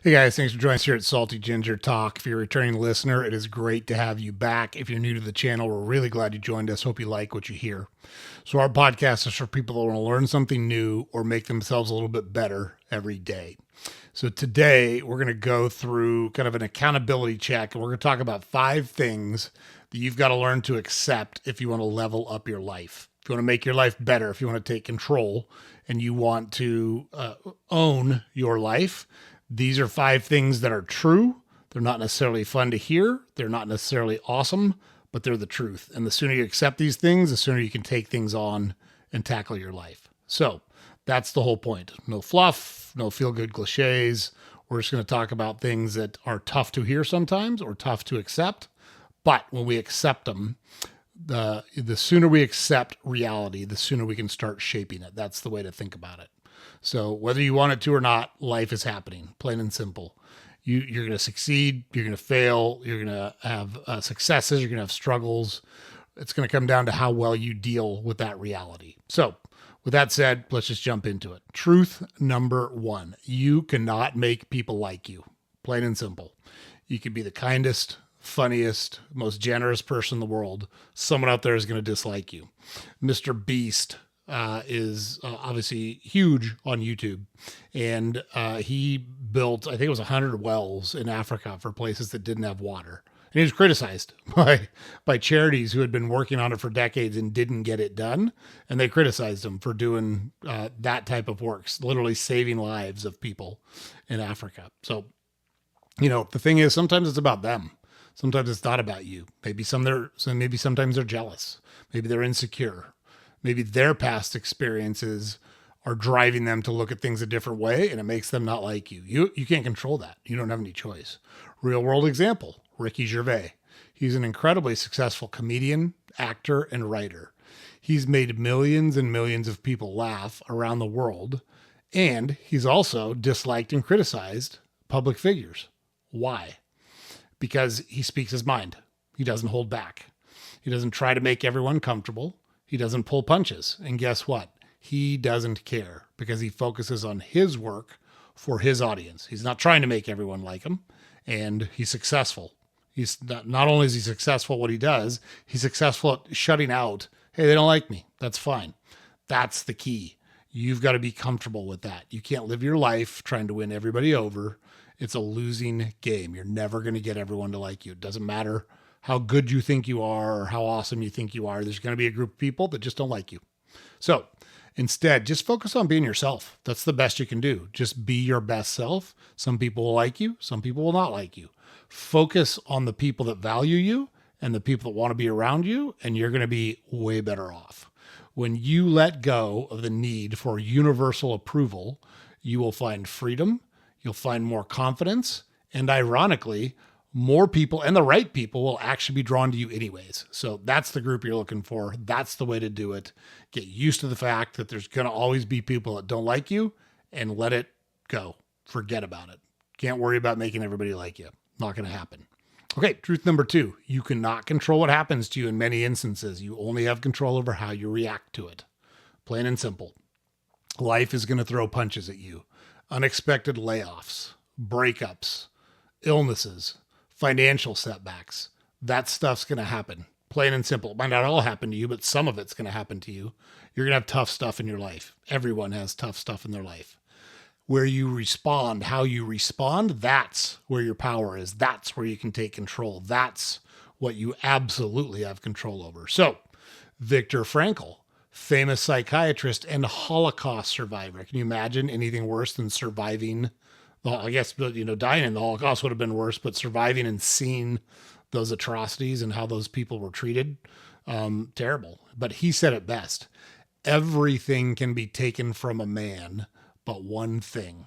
Hey guys, thanks for joining us here at Salty Ginger Talk. If you're a returning listener, it is great to have you back. If you're new to the channel, we're really glad you joined us. Hope you like what you hear. So our podcast is for people that want to learn something new or make themselves a little bit better every day. So today we're going to go through kind of an accountability check, and we're going to talk about 5 things that you've got to learn to accept if you want to level up your life. If you want to make your life better, if you want to take control and you want to own your life, these are 5 things that are true. They're not necessarily fun to hear. They're not necessarily awesome, but they're the truth. And the sooner you accept these things, the sooner you can take things on and tackle your life. So that's the whole point. No fluff, no feel-good cliches. We're just going to talk about things that are tough to hear sometimes or tough to accept. But when we accept them, the sooner we accept reality, the sooner we can start shaping it. That's the way to think about it. So whether you want it to or not, life is happening, plain and simple. You're going to succeed, you're going to fail, you're going to have successes, you're going to have struggles. It's going to come down to how well you deal with that reality. So with that said, let's just jump into it. Truth number 1, you cannot make people like you, plain and simple. You could be the kindest, funniest, most generous person in the world. Someone out there is going to dislike you. Mr. Beast is obviously huge on YouTube, and he built, I think it was 100 wells in Africa for places that didn't have water. And he was criticized by charities who had been working on it for decades and didn't get it done. And they criticized him for doing that type of work, literally saving lives of people in Africa. So, the thing is, sometimes it's about them. Sometimes it's not about you. Maybe sometimes they're jealous. Maybe they're insecure. Maybe their past experiences are driving them to look at things a different way, and it makes them not like you. You can't control that. You don't have any choice. Real world example, Ricky Gervais. He's an incredibly successful comedian, actor, and writer. He's made millions and millions of people laugh around the world, and he's also disliked and criticized public figures. Why? Because he speaks his mind. He doesn't hold back. He doesn't try to make everyone comfortable. He doesn't pull punches. And guess what? He doesn't care because he focuses on his work for his audience. He's not trying to make everyone like him, and he's successful. He's not only is he successful at what he does, he's successful at shutting out, hey, they don't like me. That's fine. That's the key. You've got to be comfortable with that. You can't live your life trying to win everybody over. It's a losing game. You're never going to get everyone to like you. It doesn't matter how good you think you are or how awesome you think you are. There's going to be a group of people that just don't like you. So instead, just focus on being yourself. That's the best you can do. Just be your best self. Some people will like you. Some people will not like you. Focus on the people that value you and the people that want to be around you, and you're going to be way better off. When you let go of the need for universal approval, you will find freedom. You'll find more confidence. And ironically, more people and the right people will actually be drawn to you anyways. So that's the group you're looking for. That's the way to do it. Get used to the fact that there's going to always be people that don't like you, and let it go. Forget about it. Can't worry about making everybody like you. Not going to happen. Okay, truth number 2, you cannot control what happens to you in many instances. You only have control over how you react to it. Plain and simple. Life is going to throw punches at you. Unexpected layoffs, breakups, illnesses, financial setbacks. That stuff's going to happen. Plain and simple. It might not all happen to you, but some of it's going to happen to you. You're going to have tough stuff in your life. Everyone has tough stuff in their life. Where you respond, how you respond, that's where your power is. That's where you can take control. That's what you absolutely have control over. So, Viktor Frankl, famous psychiatrist and Holocaust survivor. Can you imagine anything worse than surviving? Well, I guess, dying in the Holocaust would have been worse, but surviving and seeing those atrocities and how those people were treated, terrible. But he said it best. Everything can be taken from a man, but one thing.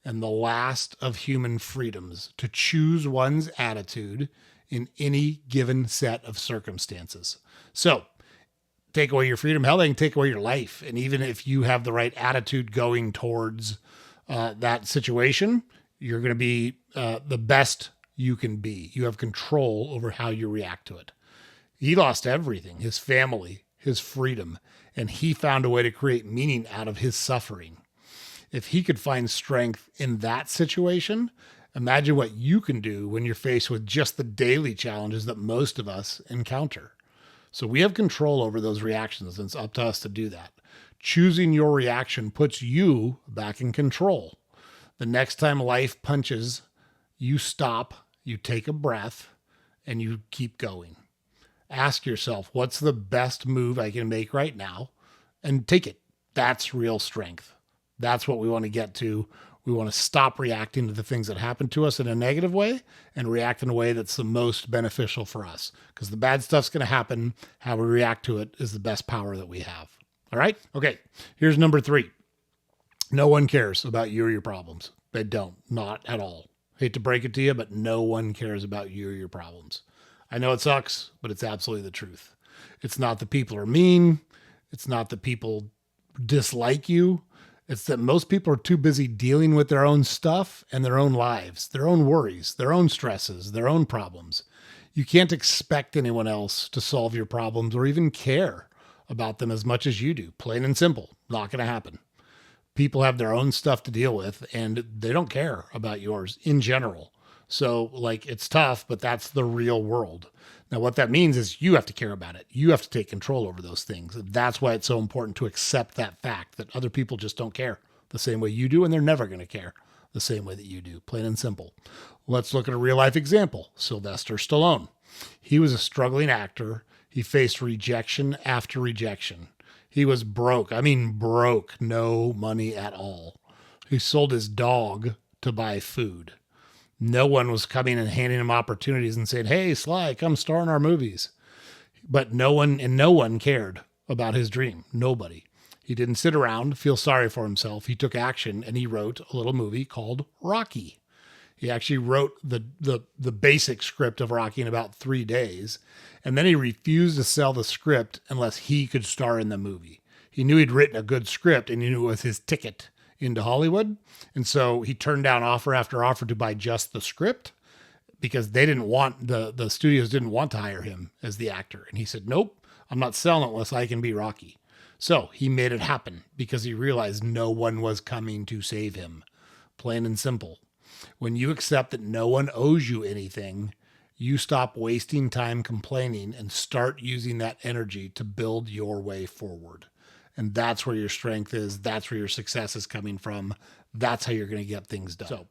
And the last of human freedoms, to choose one's attitude in any given set of circumstances. So, take away your freedom, hell, they can take away your life. And even if you have the right attitude going towards that situation, you're going to be the best you can be. You have control over how you react to it. He lost everything, his family, his freedom, and he found a way to create meaning out of his suffering. If he could find strength in that situation, imagine what you can do when you're faced with just the daily challenges that most of us encounter. So we have control over those reactions, and it's up to us to do that. Choosing your reaction puts you back in control. The next time life punches, you stop, you take a breath, and you keep going. Ask yourself, what's the best move I can make right now? And take it. That's real strength. That's what we want to get to. We want to stop reacting to the things that happen to us in a negative way and react in a way that's the most beneficial for us. Because the bad stuff's going to happen. How we react to it is the best power that we have. All right? Okay, here's number 3. No one cares about you or your problems. They don't. Not at all. Hate to break it to you, but no one cares about you or your problems. I know it sucks, but it's absolutely the truth. It's not that people are mean. It's not that people dislike you. It's that most people are too busy dealing with their own stuff and their own lives, their own worries, their own stresses, their own problems. You can't expect anyone else to solve your problems or even care about them as much as you do. Plain and simple. Not going to happen. People have their own stuff to deal with and they don't care about yours in general. So it's tough, but that's the real world. Now, what that means is you have to care about it. You have to take control over those things. That's why it's so important to accept that fact that other people just don't care the same way you do, and they're never going to care the same way that you do. Plain and simple. Let's look at a real life example. Sylvester Stallone. He was a struggling actor. He faced rejection after rejection. He was broke. I mean, broke. No money at all. He sold his dog to buy food. No one was coming and handing him opportunities and saying, "Hey, Sly, come star in our movies." But no one cared about his dream. Nobody. He didn't sit around, feel sorry for himself. He took action and he wrote a little movie called Rocky. He actually wrote the basic script of Rocky in about 3 days. And then he refused to sell the script unless he could star in the movie. He knew he'd written a good script and he knew it was his ticket into Hollywood. And so he turned down offer after offer to buy just the script because they didn't want, the studios didn't want to hire him as the actor. And he said, "Nope, I'm not selling it unless I can be Rocky." So he made it happen because he realized no one was coming to save him. Plain and simple. When you accept that no one owes you anything, you stop wasting time complaining and start using that energy to build your way forward. And that's where your strength is. That's where your success is coming from. That's how you're going to get things done. So,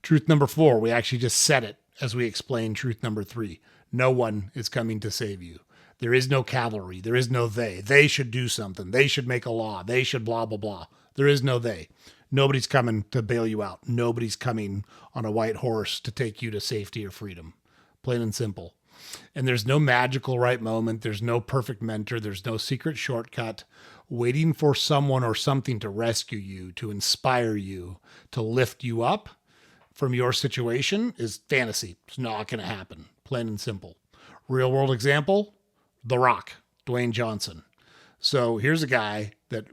truth number 4, we actually just said it as we explained truth number 3. No one is coming to save you. There is no cavalry. There is no they. They should do something. They should make a law. They should blah, blah, blah. There is no they. Nobody's coming to bail you out. Nobody's coming on a white horse to take you to safety or freedom. Plain and simple. And there's no magical right moment. There's no perfect mentor. There's no secret shortcut. Waiting for someone or something to rescue you, to inspire you, to lift you up from your situation is fantasy. It's not going to happen. Plain and simple. Real world example, The Rock, Dwayne Johnson. So here's a guy that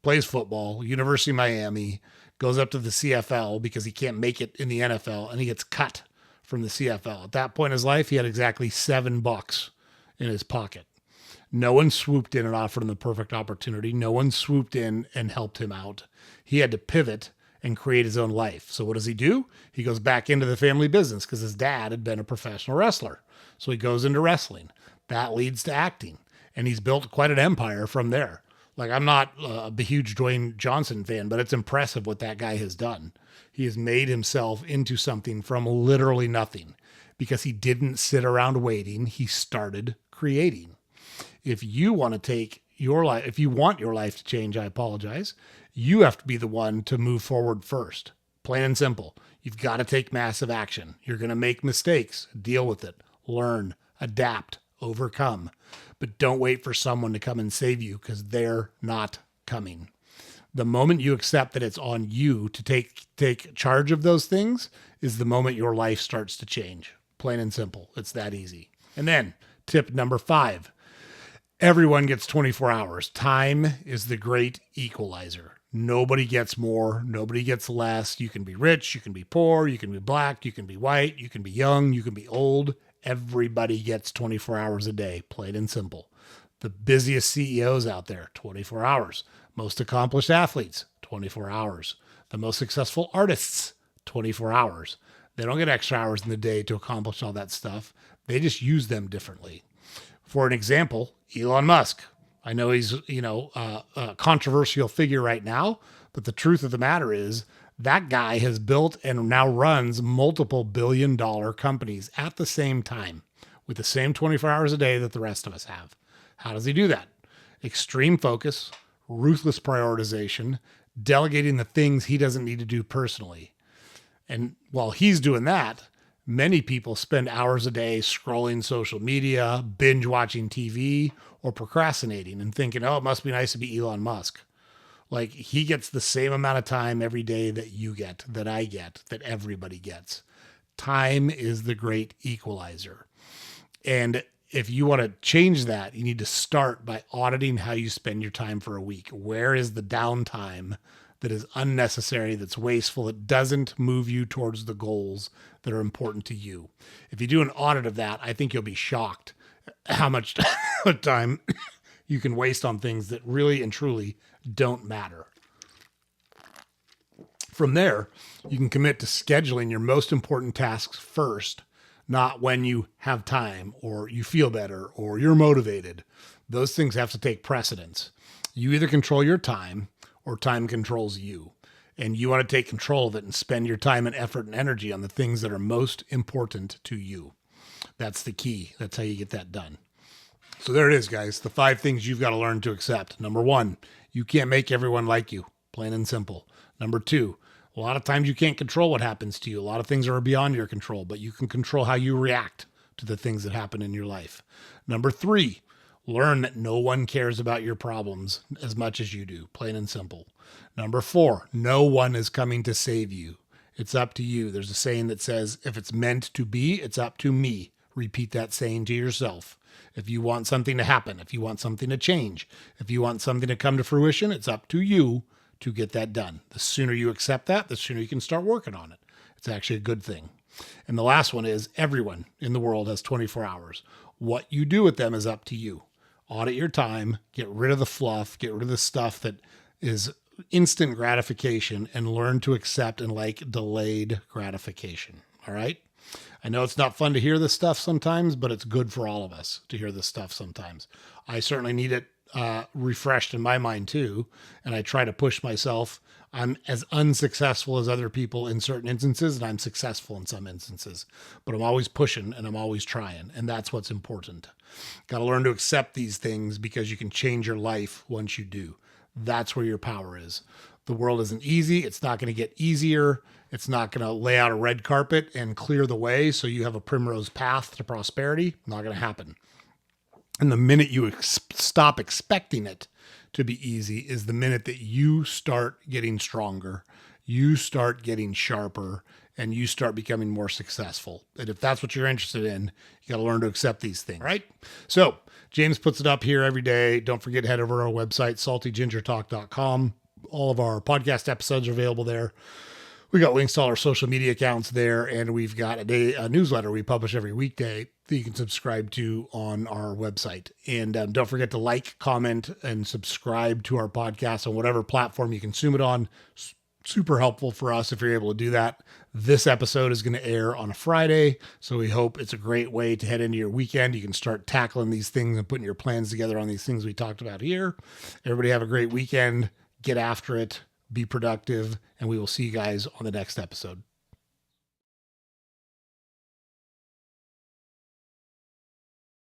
plays football, University of Miami, goes up to the CFL because he can't make it in the NFL, and he gets cut from the CFL. At that point in his life, he had exactly $7 in his pocket. No one swooped in and offered him the perfect opportunity. No one swooped in and helped him out. He had to pivot and create his own life. So what does he do? He goes back into the family business because his dad had been a professional wrestler. So he goes into wrestling. That leads to acting. And he's built quite an empire from there. I'm not a huge Dwayne Johnson fan, but it's impressive what that guy has done. He has made himself into something from literally nothing because he didn't sit around waiting. He started creating. If you want to take your life, if you want your life to change, I apologize, you have to be the one to move forward first. Plain and simple. You've got to take massive action. You're going to make mistakes. Deal with it. Learn. Adapt. Overcome. But don't wait for someone to come and save you because they're not coming. The moment you accept that it's on you to take charge of those things is the moment your life starts to change. Plain and simple. It's that easy. And then tip number 5. Everyone gets 24 hours. Time is the great equalizer. Nobody gets more. Nobody gets less. You can be rich. You can be poor. You can be black. You can be white. You can be young. You can be old. Everybody gets 24 hours a day. Plain and simple. The busiest CEOs out there, 24 hours. Most accomplished athletes, 24 hours. The most successful artists, 24 hours. They don't get extra hours in the day to accomplish all that stuff. They just use them differently. For an example, Elon Musk. I know he's, a controversial figure right now, but the truth of the matter is that guy has built and now runs multiple billion-dollar companies at the same time with the same 24 hours a day that the rest of us have. How does he do that? Extreme focus, ruthless prioritization, delegating the things he doesn't need to do personally. And while he's doing that, many people spend hours a day scrolling social media, binge watching TV, or procrastinating and thinking, oh, it must be nice to be Elon Musk. Like, he gets the same amount of time every day that you get, that I get, that everybody gets. Time is the great equalizer. And if you want to change that, you need to start by auditing how you spend your time for a week. Where is the downtime that is unnecessary, that's wasteful, that doesn't move you towards the goals that are important to you? If you do an audit of that, I think you'll be shocked how much time you can waste on things that really and truly don't matter. From there, you can commit to scheduling your most important tasks first, not when you have time or you feel better or you're motivated. Those things have to take precedence. You either control your time or time controls you. And you want to take control of it and spend your time and effort and energy on the things that are most important to you. That's the key. That's how you get that done. So there it is, guys. The 5 things you've got to learn to accept. Number 1, you can't make everyone like you. Plain and simple. Number 2, a lot of times you can't control what happens to you. A lot of things are beyond your control, but you can control how you react to the things that happen in your life. Number 3, learn that no one cares about your problems as much as you do. Plain and simple. Number 4, no one is coming to save you. It's up to you. There's a saying that says, if it's meant to be, it's up to me. Repeat that saying to yourself. If you want something to happen, if you want something to change, if you want something to come to fruition, it's up to you to get that done. The sooner you accept that, the sooner you can start working on it. It's actually a good thing. And the last one is, everyone in the world has 24 hours. What you do with them is up to you. Audit your time, get rid of the fluff, get rid of the stuff that is instant gratification, and learn to accept and like delayed gratification. All right? I know it's not fun to hear this stuff sometimes, but it's good for all of us to hear this stuff sometimes. I certainly need it refreshed in my mind too, and I try to push myself. I'm as unsuccessful as other people in certain instances, and I'm successful in some instances, but I'm always pushing and I'm always trying, and that's what's important. Got to learn to accept these things because you can change your life once you do. That's where your power is. The world isn't easy. It's not going to get easier. It's not going to lay out a red carpet and clear the way so you have a primrose path to prosperity. Not going to happen. And the minute you stop expecting it to be easy is the minute that you start getting stronger, you start getting sharper, and you start becoming more successful. And if that's what you're interested in, you got to learn to accept these things, right? So James puts it up here every day. Don't forget to head over to our website, saltygingertalk.com. All of our podcast episodes are available there. We got links to all our social media accounts there, and we've got a newsletter we publish every weekday that you can subscribe to on our website. And don't forget to like, comment, and subscribe to our podcast on whatever platform you consume it on. Super helpful for us if you're able to do that. This episode is going to air on a Friday, so we hope it's a great way to head into your weekend. You can start tackling these things and putting your plans together on these things we talked about here. Everybody have a great weekend. Get after it. Be productive, and we will see you guys on the next episode.